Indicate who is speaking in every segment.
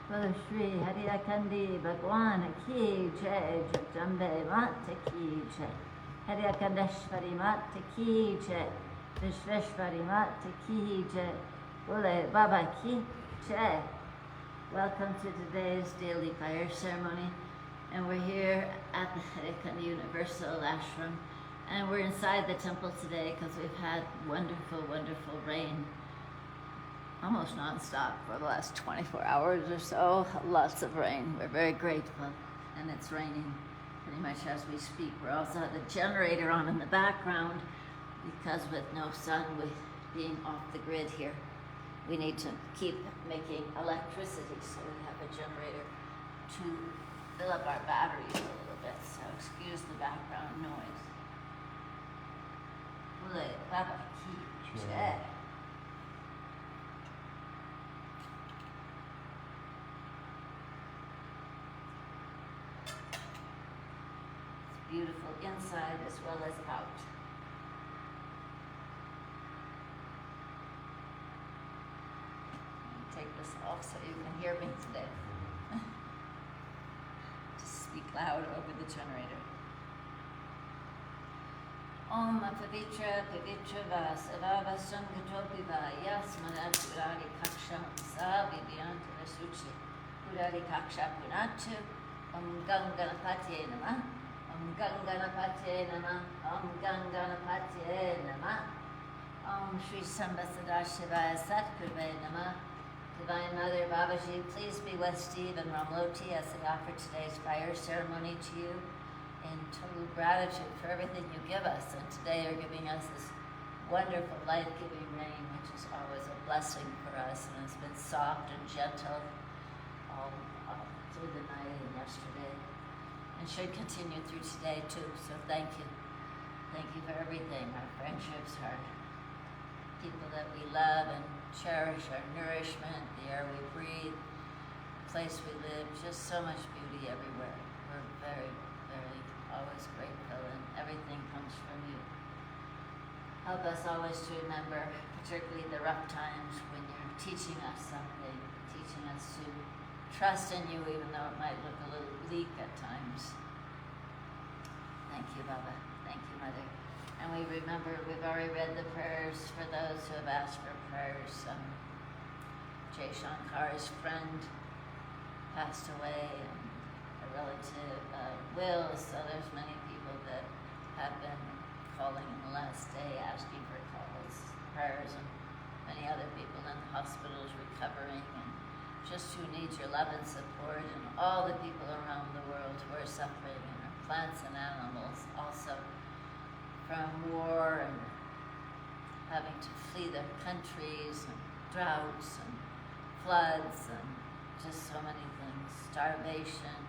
Speaker 1: Bola Shri Hari Akandi Bhagwan Ki Jai Jagambe Mata Ki Jai Hari Akandeshwari Mata Ki Jai Vishveshwari Mata Ki Jai Bole Baba Ki Jai. Welcome to today's daily fire ceremony, and we're here at the Harikanda Universal Ashram, and we're inside the temple today because we've had wonderful, wonderful rain almost non-stop for the last 24 hours or so. Lots of rain. We're very grateful, and it's raining pretty much as we speak. We're also had a generator on in the background because with no sun, with being off the grid here, we need to keep making electricity, so we have a generator to fill up our batteries a little bit, so excuse the background noise. Bole Baba Ki Jai. Beautiful inside as well as out. Take this off so you can hear me today. Just speak loud over the generator. Om Pavitra Pavitra Vasarava Sangatopiva Yasmana Purari Kaksha Savi Vyanta Suchi Purari Kaksha Punatu Om Ganganapati Nama Om Ganganapati Nama Om Ganganapati Nama Om Shri Sambhasadashivaya Satgurve Nama. Divine Mother Babaji, please be with Steve and Ramloti as they offer today's fire ceremony to you in total gratitude for everything you give us. And today you're giving us this wonderful life-giving rain, which is always a blessing for us, and it's been soft and gentle all through the night and yesterday, and should continue through today too. So thank you. Thank you for everything, our friendships, our people that we love and cherish, our nourishment, the air we breathe, the place we live, just so much beauty everywhere. We're very, very always grateful, and everything comes from you. Help us always to remember, particularly the rough times when you're teaching us something, teaching us to trust in you even though it might look a little bleak at times. Thank you, Baba. Thank you, Mother. And we remember, we've already read the prayers for those who have asked for prayers. Jay Shankar's friend passed away, and a relative, Will, so there's many people that have been calling in the last day, asking for calls, prayers, and many other people in the hospitals recovering, and just who need your love and support, and all the people around the world who are suffering, and our plants and animals also, from war and having to flee their countries, and droughts and floods and just so many things, starvation,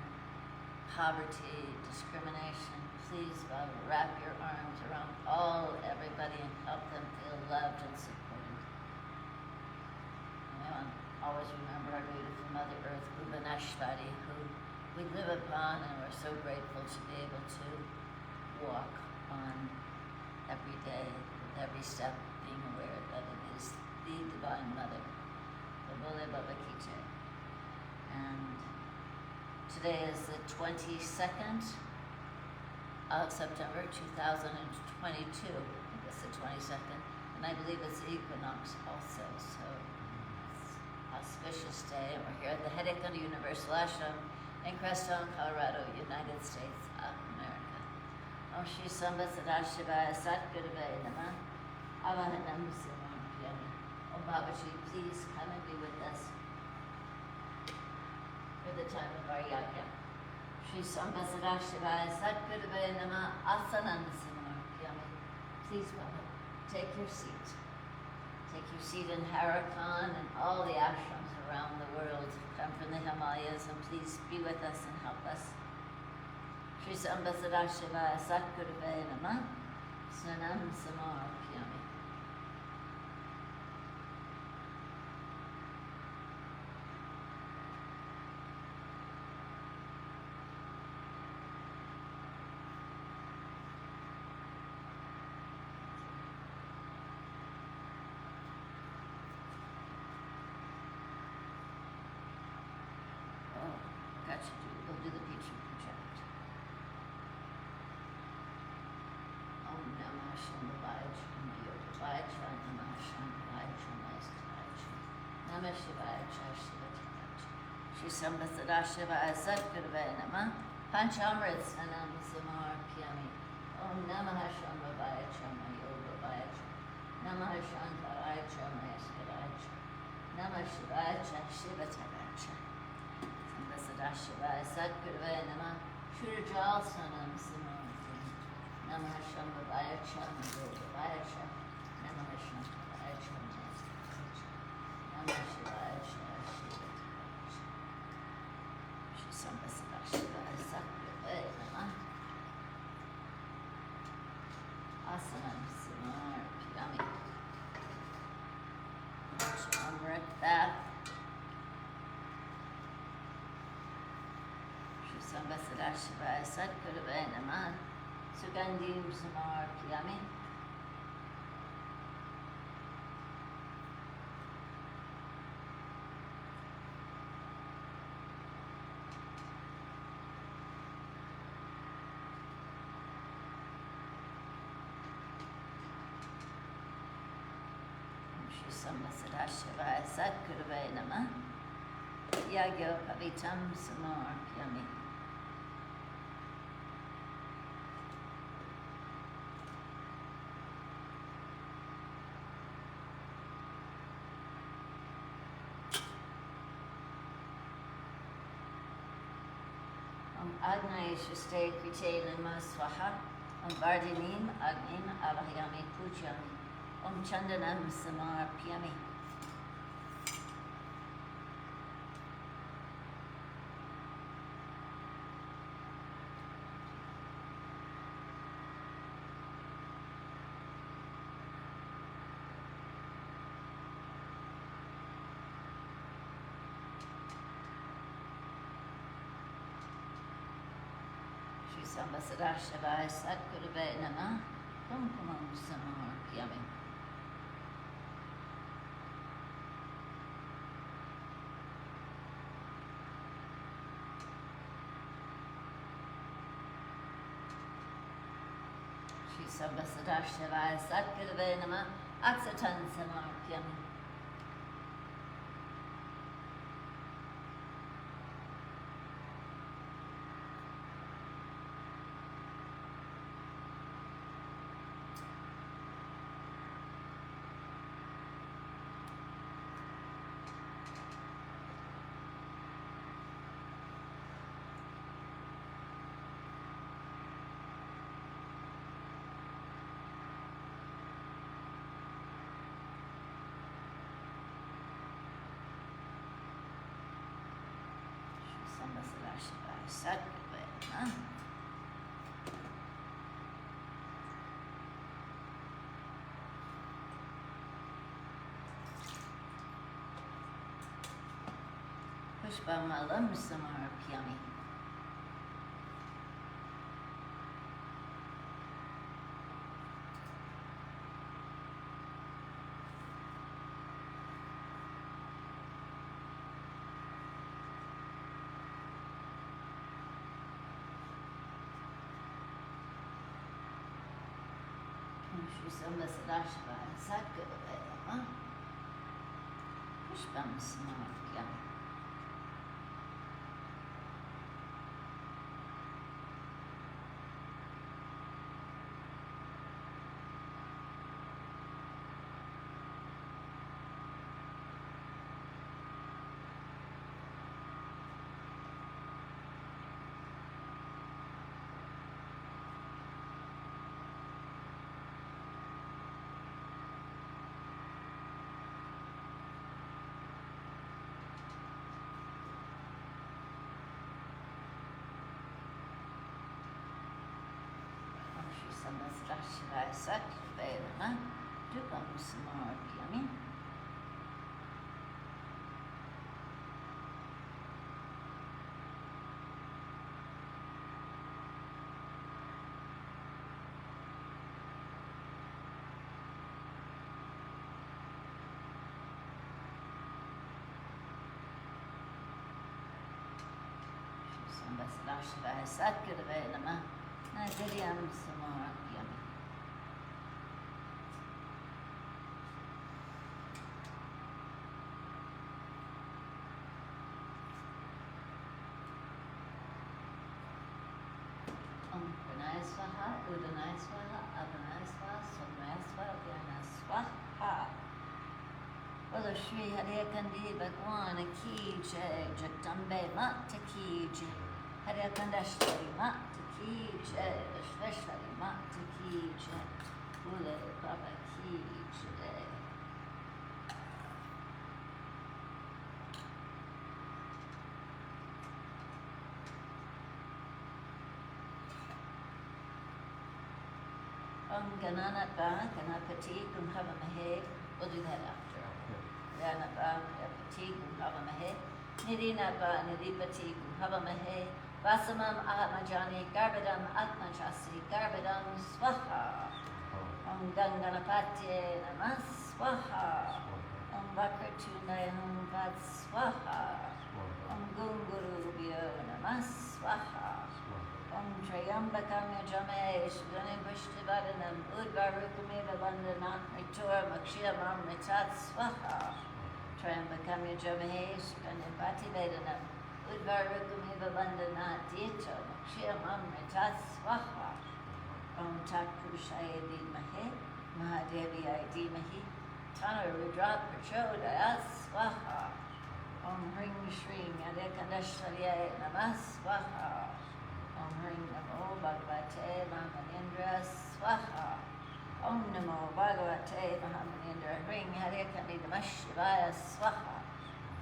Speaker 1: poverty, discrimination. Please, Baba, wrap your arms around everybody and help them feel loved and supported. And we want to always remember our beautiful Mother Earth, Bhuvaneshwari, who we live upon, and we're so grateful to be able to walk on every day, with every step, being aware that it is the Divine Mother, the Bole Baba Ki Jai. And today is the 22nd of September 2022. I think it's the 22nd, and I believe it's the equinox also, so it's an auspicious day, and we're here at the Harikanda Universal Ashram in Crestone, Colorado, United States of America. Om Shri Sambhasadashivaya Satgurave Namah Avahanam Simampyami. Om Babaji, please come and be with us for the time of our yajna. Shri Sambhasadashivaya Satgurave Namah Asanam Simampyami. Please, Baba, take your seat. Take your seat in Harakan and all the ashrams around the world. Come from the Himalayas, and please be with us and help us. Shri Sambhasadashivaya Satgurave Namah Sanam Samarpyami. what you do. Go do the Petri project. Om Namah Shivaya Shivaya Namah Shivaya Namah Shivaya Shri Sambhasada Shivaya Sadguruvaya Namah Panchamrit Sanam Samarpyami Om Namah Shambhavaya Chama Yogavaya Namah Shankaraya Chama Yaskaraya Namah Shivaya Shivataya Sambhasada Shivaya Sadguruvaya Namah Shri Jal Sanam Samarpyami Namah Shambhavaya Chama Yogavaya Namah Shankaraya Chama Yaskaraya Namah Shivaya Shivataya Sambhasada Shivaya Sadguruvaya Namah Asanam Samarpyami Amrit Bath Shri Sambhasada Shivaya Sadguruvaya Namah Sugandhim Samarpyami Shri Sambhasada Shivaya Sadguruvaya Namah Yagyo Pavitam Samarpyami Agnaya Shastaya Krite Lima Swaha Vardinim Agnim Avahayami Pujami Chandanam Samarpyami Shri Sambhasada Shivaya Sadguruvaya Namah Kumkumam Samarpyami Shri Sambhasada Shivaya Sadguruvaya Namah Aksatan Samarpyami Sambhasada Shivaya Sadguruvaya Namah Pushpamalam Samarpyami Shri Sambhasada Shivaya Sadguruvaya Namah Pushpam Samarpyami Shri Sambhasada Shivaya Sadguruvaya Namah Dupam Samarpyami Sambasarashivaya Satgurave Namah. Nagiriyam Samaryam. Pranaya Swaha, Udanaya Swaha, Apanaya Swaha, Somnaya Swaha, Vyana Swaha. Bolo Shri Haryakandi Bhagwan Ki Jai, Jagdambe Mata Ki Jai, Haryakandashwari Mata Ki Jai, Vishveshwari Mata Ki Jai, Bule Baba Ki Jai. Gananatva, Ganapati, Gumhavamahe. We'll do that after. Ganatva, Ganapati, Gumhavamahe. Nidinatva, Nidipati, Gumhavamahe. Vasamam Ahatmajani, Garbadam Atmajasi, Garbadam Swaha. Om Ganganapatye Namah Swaha. Om Vakratunayam Vat Swaha. Om Gungurubhyo Namah Swaha. Om Trayambakam Yajame Sudhane Vishtivadanam Udvarukameva Vandanat Mitur Makshiyamam Mitat Swaha. Trayambakam Yajame Sudhane Pativedanam Udvarukameva Vandanat Dito Makshiyamam Mitat Swaha. Om Tat Purushaya Vidmahe Mahadeviyai Dhimahi Tana Rudrat Prachodayat Swaha. Om Hring Shri Yadekandashwarya Namah Swaha. Om Hring Namo Bhagavate Mahamanindra Swaha. Om Namo Bhagavate Mahamanindra Hring Haryakandi Namah Shivaya Swaha.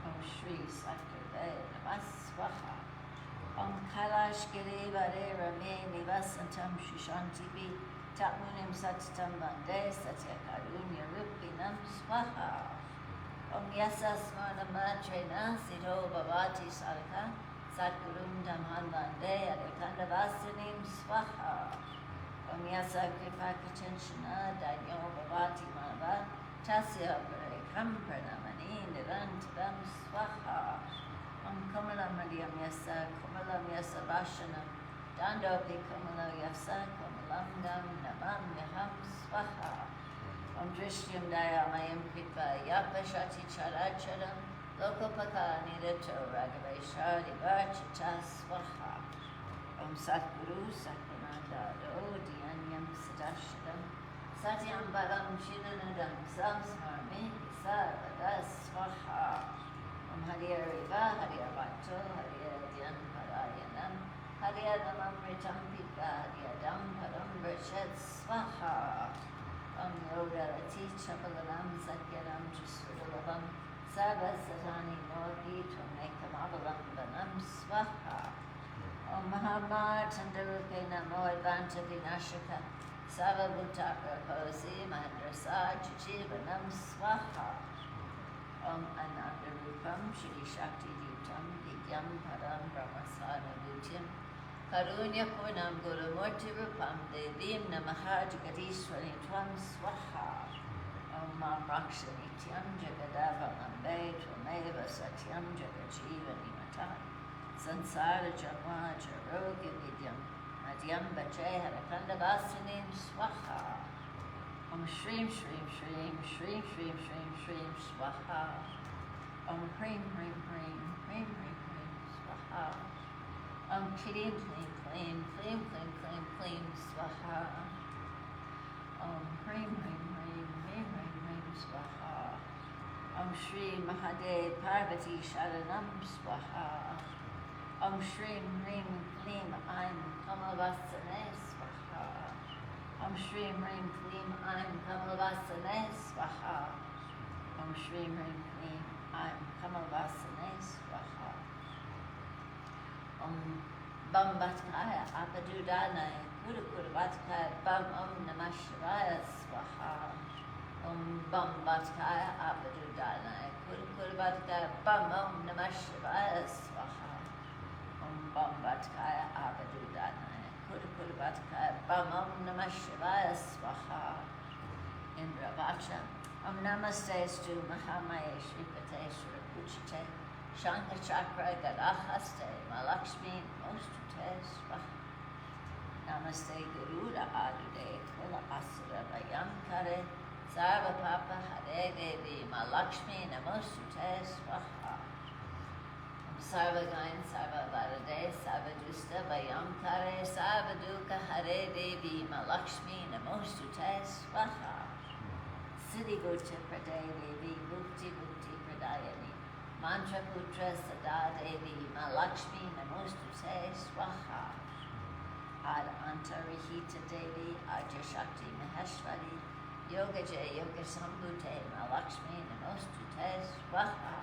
Speaker 1: Om Shri Sakirve Namah Swaha. Om Kailash Giri Vare Rame Nivasantam Shishanti Bi Tatmunim Sattam Bande Satya Karunya Rupinam Swaha. Om Yasa Smarna Matrena Siddho Bhavati Saraka Satgurum Dhamman Bande Adhikanda Vasinim Swaha. Om Yasa Kripa Kachanshana Danyo Bhavati Manava Tasya Parekam Pranamani Nirantaram Swaha. Om Kamalam Madhyam Yasa Kamalam Yasa Vashanam Dandopi Kamalam Yasa Kamalam Gam Namam Yaham Swaha. Om Drishyam Dayamayam Kripa Yapashati Characharam Lokopaka Nirato Raghaveshari Varchita Swaha. Om Satguru Satyananda Dhyanyam Sadashadam Satyam Balam Chinanadam Samsmarmi Sarvada Swaha. Om Hariya Riva Hariya Bhatto Hariya Dhyan Parayanam Hariya Namam Ritam Pita Hariya Dam Param Vrachet Swaha. Om Yogalati Chapalanam Satyanam Jisudalavam Sarva Satani Morgi Tomekamabalam Banam Swaha. Om Mahamar Tandarupe Namo Advanta Vinashaka Sava Bhutaka Hosi Mahadrasa Chichivanam Swaha. Om Ananda Rupam Shri Shakti Yutam Vidyam Param Brahmasana Vidyam Karunya Purnam Guru Murti Rupam Devim Namaha Jagadishwari Tvam Swaha. Om Mam Rakshani Tyam Jagadava Mambe Tvameva Satyam Jagajivani Mata Sansara Jamva Jarogi Vidyam Madhyam Bhaje Harakanda Vasinim Swaha. Om Shrim Shrim Shrim Shrim Shrim Shrim Shrim Swaha. Om Hrim Hrim Hrim Hrim Hrim Hrim Swaha. Om Klim Klim Klim Klim Klim Klim Klim Swaha. Om Hrim Hrim Hrim Hrim Hrim Hrim Swaha. Om Shri Mahadev Parvati Sharanam Swaha. Om Shrim Hrim Klim Aim Kamalvasane Swaha. Om Shrim Hrim Klim Aim Kamalvasane Swaha. Om Shrim Hrim Klim Aim Kamalvasane Swaha. Om Bam Batkaya Apadudanaya Kudu Kudu Batkaya Bam Om Namah Shivaya Swaha. Om Bam Batkaya Apadudanaya Kudu Kudu Batkaya Bam Om Namah Shivaya Swaha. Om Bam Batkaya Apadudanaya Kudu Kudu Batkaya Bam Om Namah Shivaya Swaha. Indra Vacha Om Namaste Stu Mahamaya Shripate Shripuchite Shanka Chakra Gadahaste Malakshmi Namostute Swaha. Namaste Garuda Adude Kula Asura Vayamkare Sarva Papa Hare Devi Malakshmi Namostute Swaha. Sarva Gain Sarva Varade Sarva Dusta Vayamkare Sarva Duka Hare Devi Malakshmi Namostute Swaha. Siddhi Gocha Praday Devi Bhukti Bhukti Pradayani Mantra Putra Sada Devi Malakshmi Namostute Swaha. Ad Antarihita Devi Aja Shakti Maheshwari Yoga Jay Yoga Sambhute Malakshmi Namostute Swaha.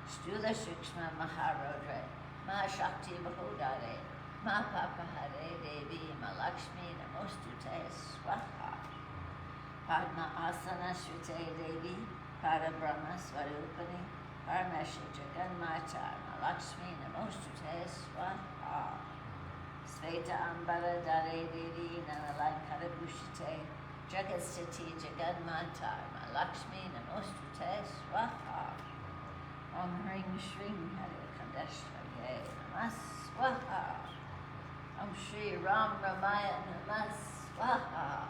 Speaker 1: Stula Shukshma Maharodre Mahashakti Bahodare Mahapapa Hare Devi Malakshmi Namostute Swaha. Padma Asana Shrute Devi Parabrahma Swarupani Paramesha Jaganmata Malakshmi Namostute Swaha. Sveta Ambara Dare Devi Nalalankara Bhushite Jagatstiti Jaganmata Malakshmi Namostute Swaha. Om Hring Shring Hare Kadeshvaye Namah Swaha. Om Shri Ram Ramaya Namah Swaha.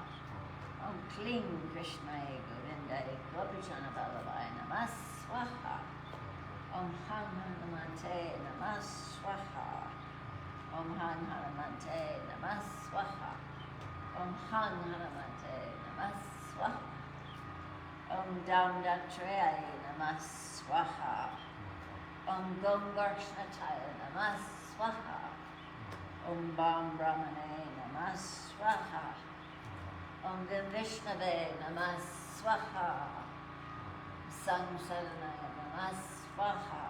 Speaker 1: Om Kling Krishnaye Govindaye Gopijana Vallabhaya Namah Swaha. Om Han Hanumante Namah Swaha. Om Han Hanumante Namah Swaha. Om Han Hanumante Namah Swaha. Om Dam Datrayaye Namah Swaha. Om Gom Garshnataya Namah Swaha. Om Bam Brahmane Namah Swaha. Om Vim Vishnave Namah Swaha. Sang Saranaya Namah Swaha.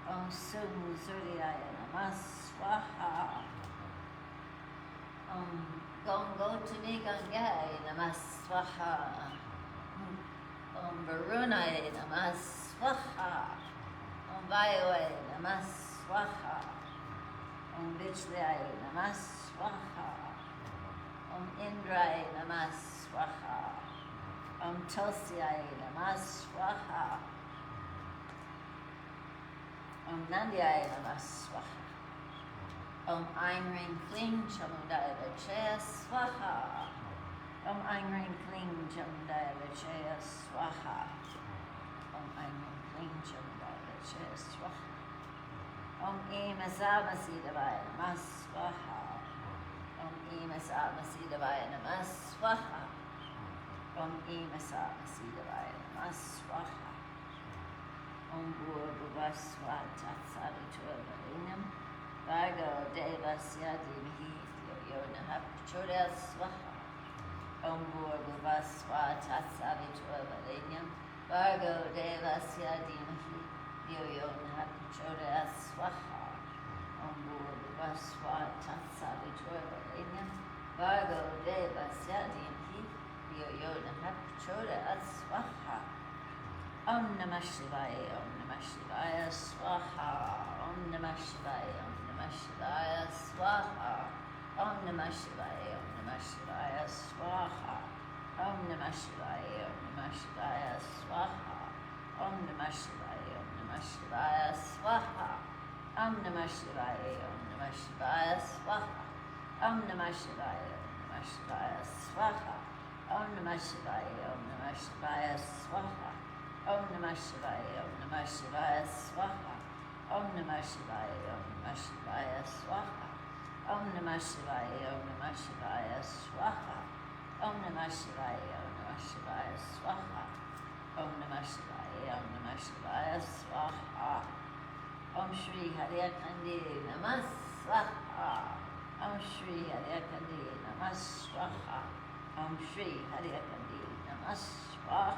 Speaker 1: Om Sum Suryaya Namah Swaha. Om Gangotami Gangaye Namah Swaha. Om Varunaye Namah Swaha. Om Vayoye Namah Swaha. Om Vijlaye Namah Swaha. Om Indraye Namah Swaha. Om Tulsiyaye Namah Swaha. Om Nandyaye Namah Swaha. Om Aim Ring Kling Chamudaya Vachaya Swaha. Om Aim Ring Kling Chamudaya Vachaya Swaha. Om Aim Ring Kling Chamudaya Vachaya Swaha. Om Aim Asamasidavaya Namah Swaha. Om Aim Asamasidavaya Namah Swaha. Om Aim Asamasidavaya Namah Swaha. Om Bhurvubhuva Svah Tatsavituvarenyam Bhargo Devasya Dhimhi Yo Nahah Prachodayat Swaha. Om Bhurvubhuva Svah Tatsavituvarenyam Bhargo Devasya Dhimhi Yo Nahah Prachodayat Swaha. Om Bhurvubhuva Svah Tatsavituvarenyam Bhargo Devasya Dhimhi Yo Nahah Prachodayat Swaha. Om Namah Shivaya, Om Namah Shivaya, Swaha. Om Namah Shivaya, Om Namah Shivaya, Swaha. Om Namah Shivaya, Om Namah Shivaya, Swaha. Om Namah Shivaya, Om Namah Shivaya, Swaha. Om Namah Shivaya, Om Namah Shivaya, Swaha. Om Namah Shivaya, Om Namah Shivaya, Swaha. Om Namah Shivaya, Om Namah Shivaya, Swaha. Om Namah Shivaya, Om Namah Shivaya, Swaha. Om Namah Shivaya, Om Namah Shivaya, Swaha. Om Namah Shivaya, Om Namah Shivaya, Swaha. Om Namah Shivaya, Om Namah Shivaya, Swaha. Om Namah Shivaya, Om Namah Shivaya, Swaha. Om Namah Shivaya, Om Namah Shivaya, Swaha. Om Shri Hare Kandi Namah Swaha. Om Shri Hare Kandi Namah Swaha. Om Shri Hare Kandi Namah Swaha.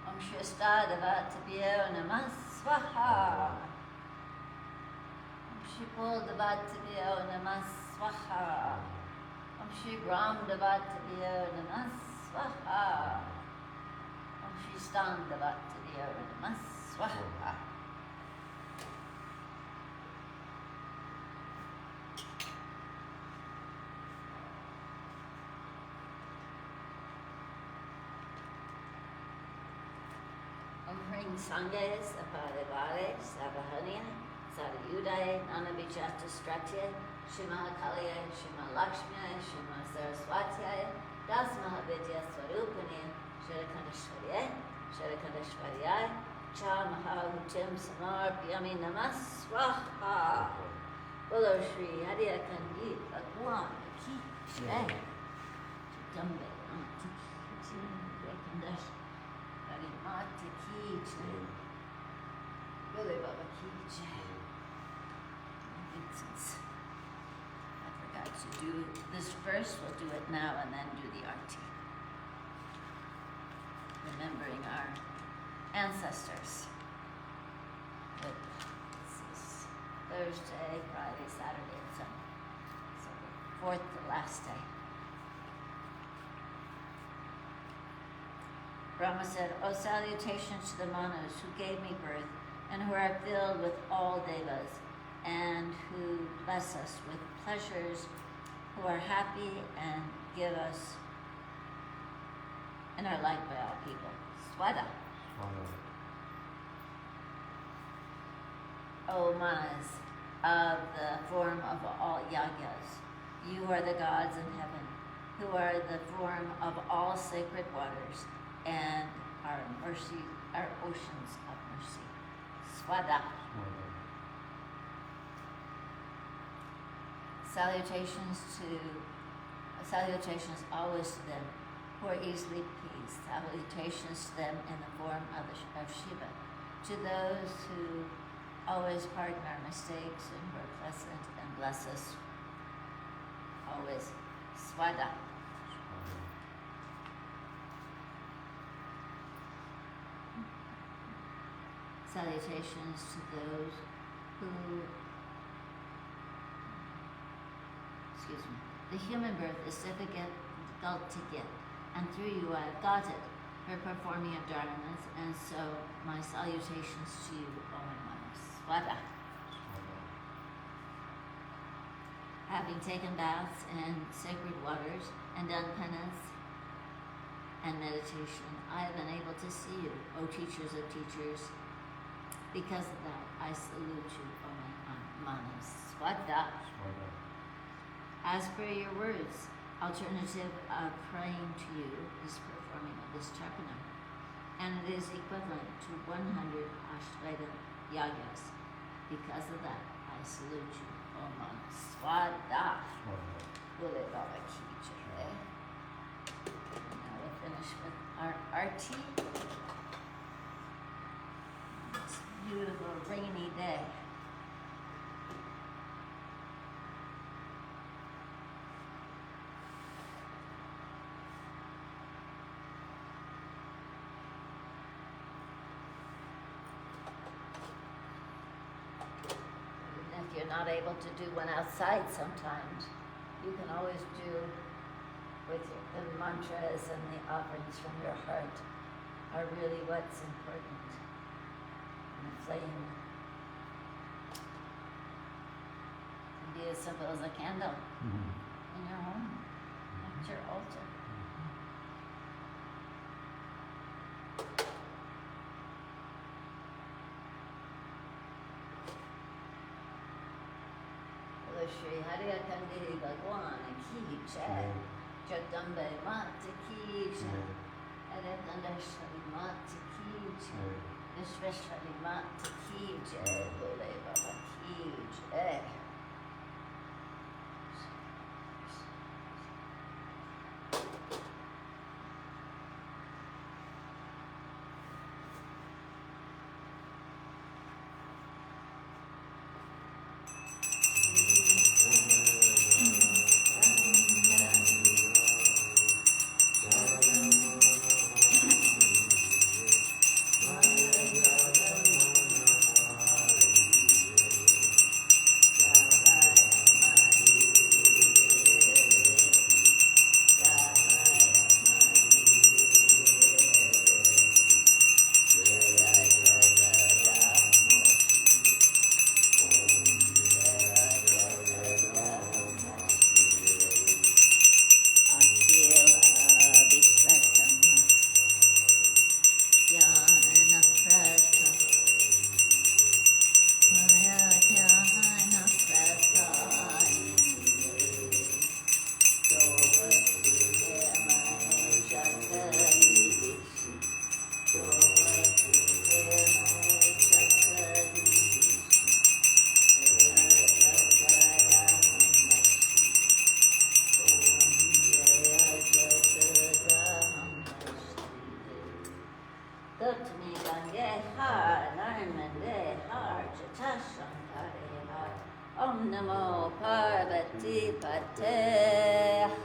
Speaker 1: Om Shristadevattabhyo Namah Swaha. Om Shripoldavatabhyo Namah Swaha. Om Shri Ram Devatadiyo Namah Swaha. Om Shri Stam Devatadiyo Namah Swaha. Om Hring Sanges Aparivare Savahaniya Sarayudaye Nanavijata Stratya Shima Kaliya Shima Lakshmiya Shima Saraswatyaye Das Mahavidya Swarupaniya Sharakandashwarya Sharakandashwaryaye Cha Mahahutim Samarpyami Namah Swaha. Bolo Shri Hariya Kandi Bhagwan Ki Jai Dambe Antiki Rekandash Hari Mata Ki Jai Bole Baba Ki Jai. Since I forgot to do this first, we'll do it now and then do the arti. Remembering our ancestors. But this is Thursday, Friday, Saturday, and Sunday. So the fourth, the last day. Brahma said, "O salutations to the Manus who gave me birth and who are filled with all devas, and who bless us with pleasures, who are happy and give us and are liked by all people." Swada. O Manas, of the form of all yagyas, you are the gods in heaven, who are the form of all sacred waters, and our mercy, our oceans of mercy. Swada. Salutations always to them who are easily pleased. Salutations to them in the form of Shiva. To those who always pardon our mistakes and who are pleasant and bless us always. Swada. Salutations to those who the human birth is difficult to get, and through you I have got it, for performing of dharmas, and so my salutations to you, O my Manas. Swada. Having taken baths in sacred waters and done penance and meditation, I have been able to see you, O teachers of teachers. Because of that, I salute you, O my Manas. Swada. As per your words, alternative of praying to you is performing of this Chapanam, and it is equivalent to 100 Ashtveda yagas. Because of that, I salute you, O Manas. Swada. Bole Baba Ki Jai. Now we'll finish with our arti. It's a beautiful rainy day. If you're not able to do one outside sometimes, you can always do with the mantras and the offerings from your heart are really what's important. And the flame can be as simple as a candle in your home, at your altar. Shri Hariya Kandi Bhagwan Ki Jai. Jagdambe Mata Ki Jai. Hariya Mata Ki Jai. Vishveshwari Mata Ki Jai. Bole Baba Ki Jai.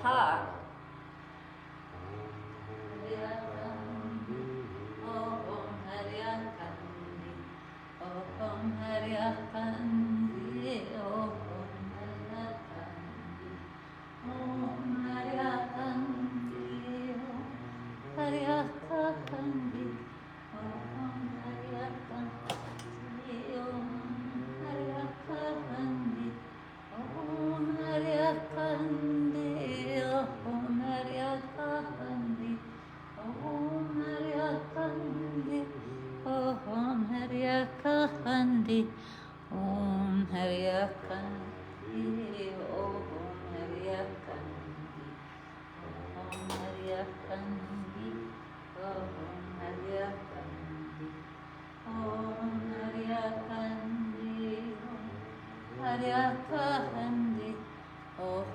Speaker 1: Ha. Om Hariya Kandi, Om Hariya Kandi, Om Hariya Kandi, Om Hariya Kandi, Om Hariya Kandi, Om Hariya Kandi, Om Hariya Kandi,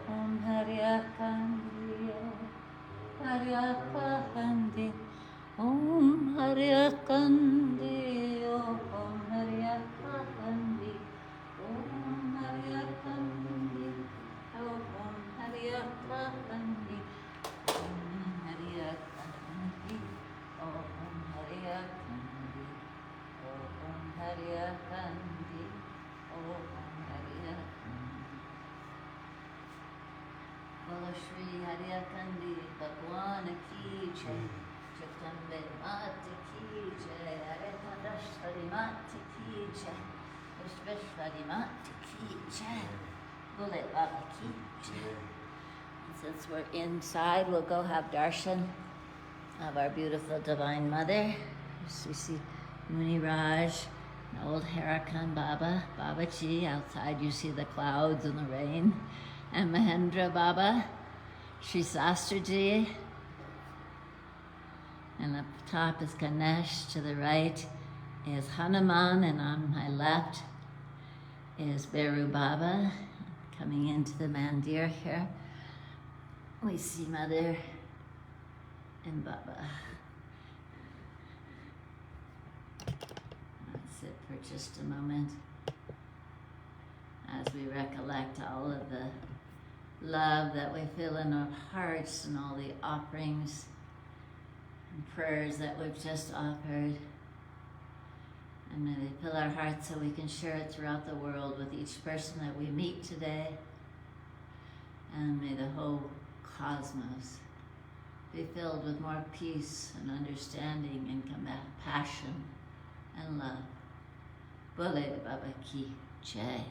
Speaker 1: Om Hariya Kandi, Om Hariya Kandi, Om Hariya Kandi, Om Hariya Kandi, Om Hariya Kandi, Om Hariya Kandi, Om Hariya Kandi, Om Hariya Kandi, Om Hariya Kandi. Bolo Shri Hariya Kandi Bhagwan Ki Jai, Jagdambe Mata Ki Jai, Aretadashvari Mata Ki Jai, Vishveshvari Mata Ki Jai, Bole Baba Ki Jai. And since we're inside, we'll go have darshan of our beautiful Divine Mother. So we see Muni Raj, an old Harakan Baba, Babaji. Outside you see the clouds and the rain. And Mahendra Baba, Sri Sastraji. And up top is Ganesh. To the right is Hanuman, and on my left is Beru Baba. Coming into the mandir here, we see Mother and Baba. Let's sit for just a moment as we recollect all of the love that we feel in our hearts and all the offerings and prayers that we've just offered. And may they fill our hearts so we can share it throughout the world with each person that we meet today. And may the whole cosmos be filled with more peace and understanding and compassion and love. Bole Baba Ki Jai.